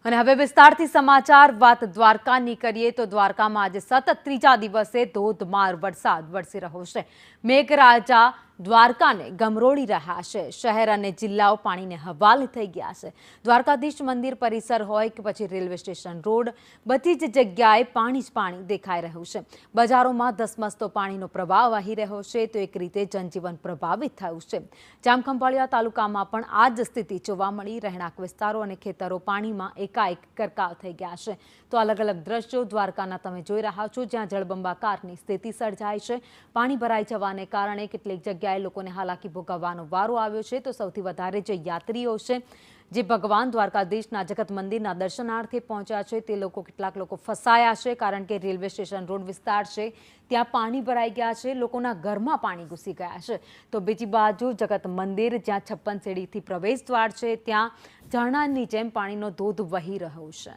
અને હવે વિસ્તારથી સમાચાર વાત દ્વારકાની કરીએ તો દ્વારકામાં આજે સતત ત્રીજા દિવસે ધોધમાર વરસાદ વરસી રહ્યો છે। મેઘરાજા દ્વારકાને ગમરોળી રહ્યા છે। શહેર અને જિલ્લાઓ પાણીને હવાલે થઈ ગયા છે। દ્વારકાધીશ મંદિર પરિસર હોય કે પછી રેલવે સ્ટેશન રોડ, બધી જ જગ્યાએ પાણી જ પાણી દેખાઈ રહ્યું છે। બજારોમાં ધસમસતો પાણીનો પ્રવાહ વહી રહ્યો છે તો એક રીતે જનજીવન પ્રભાવિત થયું છે। જામખંભાળિયા તાલુકામાં પણ આ જ સ્થિતિ જોવા મળી। રહેણાંક વિસ્તારો અને ખેતરો પાણીમાં એકાએક ગરકાવ થઈ ગયા છે। તો અલગ અલગ દ્રશ્યો દ્વારકાના તમે જોઈ રહ્યા છો, જ્યાં જળબંબાકારની સ્થિતિ સર્જાઈ છે। પાણી ભરાઈ જવાને કારણે કેટલીક જગ્યાએ લોકોને હાલાકી ભોગવવાનો વારો આવ્યો છે। તો સૌથી વધારે જે યાત્રીઓ છે, જે ભગવાન દ્વારકાધીશના જગત મંદિરના દર્શનાર્થે પહોંચ્યા છે, તે લોકો કેટલાક લોકો ફસાયા છે, કારણ કે રેલવે સ્ટેશન રોડ વિસ્તાર છે ત્યાં પાણી ભરાઈ ગયા છે। લોકોના ઘરમાં પાણી ઘૂસી ગયા છે। તો બીજી બાજુ જગત મંદિર, જ્યાં 56 સીડીથી પ્રવેશ દ્વાર છે, ત્યાં ઝરણાની જેમ પાણીનો ધોધ વહી રહ્યો છે।